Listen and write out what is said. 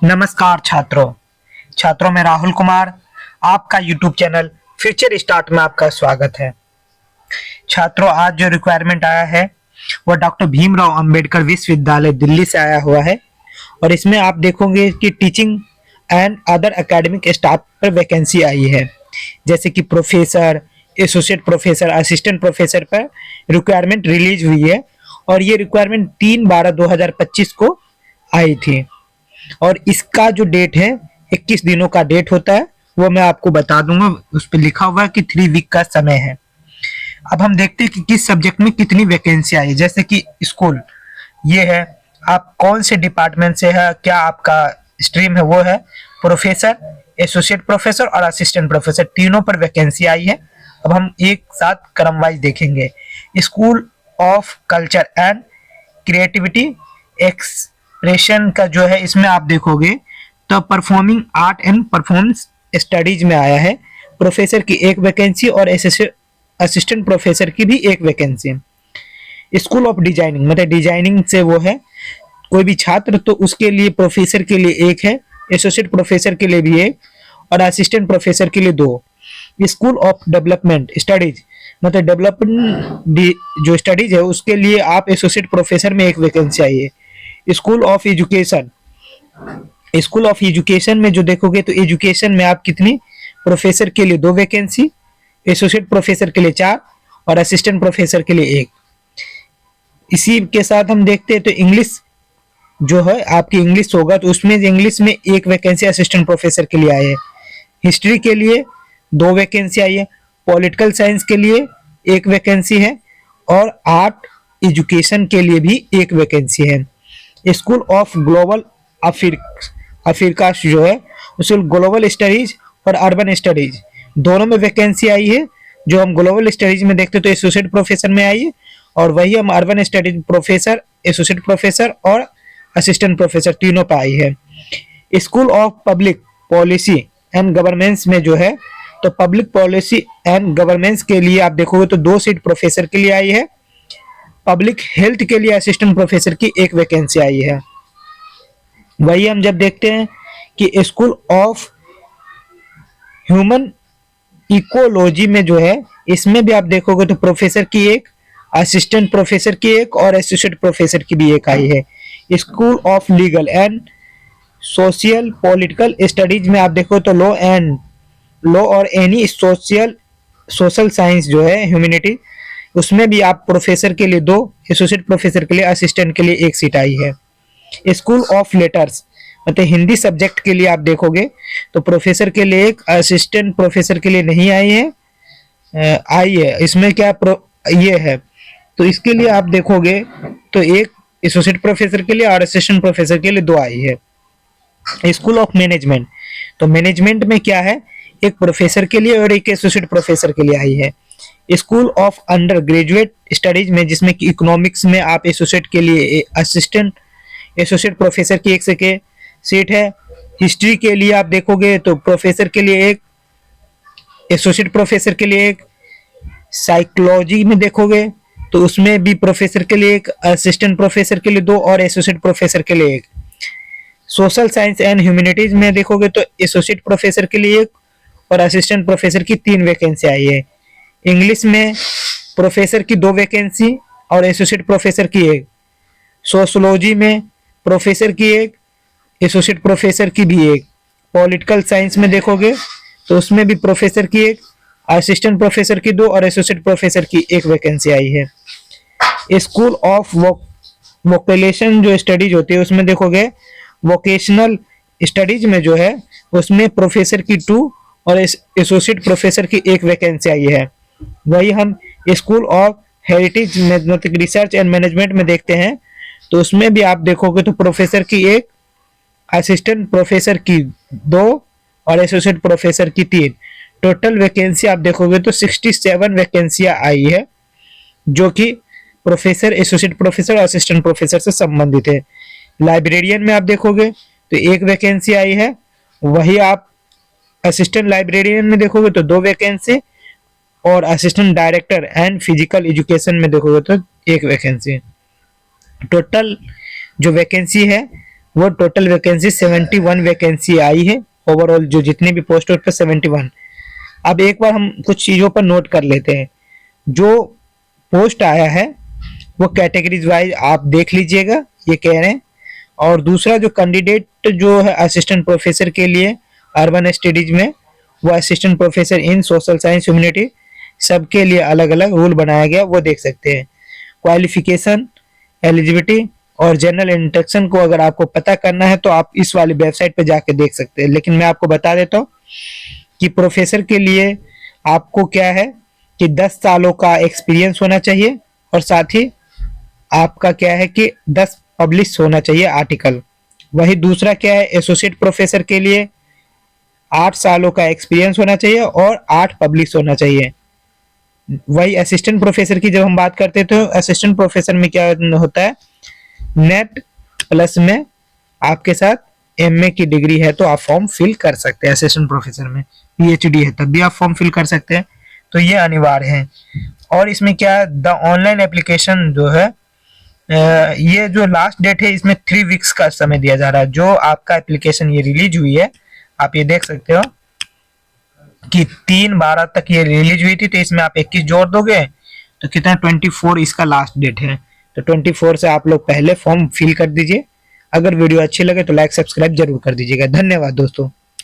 नमस्कार छात्रों मैं राहुल कुमार आपका यूट्यूब चैनल फ्यूचर स्टार्ट में आपका स्वागत है। छात्रों, आज जो रिक्वायरमेंट आया है वह डॉक्टर भीमराव अंबेडकर विश्वविद्यालय दिल्ली से आया हुआ है और इसमें आप देखोगे कि teaching and other academic staff पर वैकेंसी आई है, जैसे कि professor, associate professor, assistant professor पर रिक्वायरमेंट रिलीज हुई है और ये रिक्वायरमेंट 3/12/2025 को आई थी और इसका जो डेट है 21 दिनों का डेट होता है, वो मैं आपको बता दूंगा। उस पर लिखा हुआ है कि 3 वीक का समय है। अब हम देखते हैं कि किस सब्जेक्ट में कितनी वैकेंसी आई है। जैसे कि स्कूल ये है, आप कौन से डिपार्टमेंट से है, क्या आपका स्ट्रीम है, वो है प्रोफेसर, एसोसिएट प्रोफेसर और असिस्टेंट प्रोफेसर, तीनों पर वैकेंसी आई है। अब हम एक साथ क्रम वाइज देखेंगे। School of culture and creativity expression का जो है, इसमें आप देखोगे तो performing art and performance studies में आया है। प्रोफेसर की एक वैकेंसी और असिस्टेंट प्रोफेसर की भी एक वैकेंसी। स्कूल ऑफ डिजाइनिंग मतलब डिजाइनिंग से वो है कोई भी छात्र, तो उसके लिए प्रोफेसर के लिए एक है, एसोसिएट प्रोफेसर के लिए भी एक और असिस्टेंट प्रोफेसर के लिए 2। स्कूल ऑफ डेवलपमेंट स्टडीज मतलब डेवलपमेंट जो स्टडीज है उसके लिए आप एसोसिएट प्रोफेसर में एक वैकेंसी आई है। स्कूल ऑफ एजुकेशन में जो देखोगे तो एजुकेशन में आप कितनी, प्रोफेसर के लिए 2 वैकेंसी, एसोसिएट प्रोफेसर के लिए 4 और असिस्टेंट प्रोफेसर के लिए 1। इसी के साथ हम देखते हैं तो इंग्लिश जो है आपकी इंग्लिश होगा तो उसमें इंग्लिश में एक वैकेंसी असिस्टेंट प्रोफेसर के लिए आई है। हिस्ट्री के लिए 2 वैकेंसी आई है। पॉलिटिकल साइंस के लिए 1 वैकेंसी है और आर्ट एजुकेशन के लिए भी 1 वैकेंसी है। स्कूल ऑफ ग्लोबल अफ्रीका जो है उसे ग्लोबल स्टडीज और अर्बन स्टडीज दोनों में वैकेंसी आई है। जो हम ग्लोबल स्टडीज में देखते तो एसोसिएट प्रोफेसर में आई है और वही हम urban studies professor, associate professor और असिस्टेंट प्रोफेसर तीनों पे आई है। School of public policy and governance में जो है तो पब्लिक पॉलिसी एंड गवर्नेंस के लिए आप देखोगे तो 2 सीट प्रोफेसर के लिए आई है। पब्लिक हेल्थ के लिए असिस्टेंट प्रोफेसर की 1 वैकेंसी आई है। वही हम जब देखते हैं कि स्कूल ऑफ ह्यूमन इकोलॉजी में जो है इसमें भी आप देखोगे तो प्रोफेसर की 1, असिस्टेंट प्रोफेसर की 1 और एसोसिएट प्रोफेसर की भी 1 आई है। School of legal and social political studies में आप देखो तो लॉ और एनी सोशल साइंस जो है ह्यूमैनिटी, उसमें भी आप प्रोफेसर के लिए 2, एसोसिएट प्रोफेसर के लिए, असिस्टेंट के लिए 1 सीट आई है। स्कूल ऑफ लेटर्स मतलब हिंदी सब्जेक्ट के लिए आप देखोगे तो प्रोफेसर के लिए 1, असिस्टेंट प्रोफेसर के लिए नहीं आई है, आई है। इसमें क्या ये है तो इसके लिए आप देखोगे तो 1 एसोसिएट प्रोफेसर के लिए और असिस्टेंट प्रोफेसर के लिए 2 आई है। स्कूल ऑफ मैनेजमेंट तो मैनेजमेंट में क्या है, 1 प्रोफेसर के लिए और 1 एसोसिएट प्रोफेसर के लिए आई है। School of under graduate studies में जिसमें कि इकोनॉमिक्स में आप एसोसिएट के लिए असिस्टेंट एसोसिएट प्रोफेसर की 1 सीट है। हिस्ट्री के लिए आप देखोगे तो प्रोफेसर के लिए 1, एसोसिएट प्रोफेसर के लिए 1। साइकोलॉजी में देखोगे तो उसमें भी प्रोफेसर के लिए 1, असिस्टेंट प्रोफेसर के लिए 2 और एसोसिएट प्रोफेसर के लिए 1। सोशल साइंस एंड ह्यूमैनिटीज में देखोगे तो एसोसिएट प्रोफेसर के लिए 1 और असिस्टेंट प्रोफेसर की 3 वैकेंसी आई है। इंग्लिश में प्रोफेसर की 2 वैकेंसी और एसोसिएट प्रोफेसर की 1। सोशोलॉजी में प्रोफेसर की 1, एसोसिएट प्रोफेसर की भी 1। पॉलिटिकल साइंस में देखोगे तो उसमें भी प्रोफेसर की 1, असिस्टेंट प्रोफेसर की 2 और एसोसिएट प्रोफेसर की 1 वैकेंसी आई है। स्कूल ऑफ वोकेशन जो स्टडीज होती है उसमें देखोगे वोकेशनल स्टडीज में जो है उसमें प्रोफेसर की 2 और एसोसिएट प्रोफेसर की 1 वैकेंसी आई है। वही हम school of heritage mathematics research and management में देखते हैं तो उसमें भी आप देखोगे तो प्रोफेसर की 1, असिस्टेंट प्रोफेसर की 2 और एसोसिएट प्रोफेसर की 3। टोटल वैकेंसी आप देखोगे तो 67 वैकेंसियां आई है जो कि प्रोफेसर, एसोसिएट प्रोफेसर और असिस्टेंट प्रोफेसर से संबंधित है। लाइब्रेरियन में आप देखोगे तो 1 वैकेंसी आई है। वही आप असिस्टेंट लाइब्रेरियन में देखोगे तो 2 वैकेंसी और assistant director and physical education में देखोगे तो 1 वैकेंसी। टोटल जो वैकेंसी है वो टोटल वैकेंसी 71 वैकेंसी आई है ओवरऑल, जो जितने भी पोस्ट उस पर 71। अब एक बार हम कुछ चीजों पर नोट कर लेते हैं। जो पोस्ट आया है वो कैटेगरीज वाइज आप देख लीजिएगा, ये कह रहे हैं। और दूसरा जो कैंडिडेट जो है असिस्टेंट प्रोफेसर के लिए अर्बन स्टडीज में, वो assistant professor in social science humanity, सबके लिए अलग अलग रूल बनाया गया, वो देख सकते हैं। क्वालिफिकेशन, एलिजिबिलिटी और जनरल इंस्ट्रक्शन को अगर आपको पता करना है तो आप इस वाली वेबसाइट पे जाके देख सकते हैं। लेकिन मैं आपको बता देता हूँ कि प्रोफेसर के लिए आपको क्या है कि 10 सालों का एक्सपीरियंस होना चाहिए, और साथ ही आपका क्या है कि 10 पब्लिश होना चाहिए आर्टिकल। वही दूसरा क्या है, एसोसिएट प्रोफेसर के लिए 8 सालों का एक्सपीरियंस होना चाहिए और 8 पब्लिश होना चाहिए। वही असिस्टेंट प्रोफेसर की जब हम बात करते हैं तो असिस्टेंट प्रोफेसर में क्या होता है, नेट प्लस में आपके साथ एमए की डिग्री है तो आप फॉर्म फिल कर सकते हैं। असिस्टेंट प्रोफेसर में पीएचडी है तब भी आप फॉर्म फिल कर सकते हैं, तो ये अनिवार्य है। और इसमें क्या, द ऑनलाइन एप्लीकेशन जो है, ये जो लास्ट डेट है इसमें 3 वीक्स का समय दिया जा रहा है। जो आपका एप्लीकेशन ये रिलीज हुई है, आप ये देख सकते हो कि 3/12 तक ये रिलीज हुई थी, तो इसमें आप 21 जोड़ दोगे तो कितना 24 इसका लास्ट डेट है। तो 24 से आप लोग पहले फॉर्म फिल कर दीजिए। अगर वीडियो अच्छी लगे तो लाइक सब्सक्राइब जरूर कर दीजिएगा। धन्यवाद दोस्तों।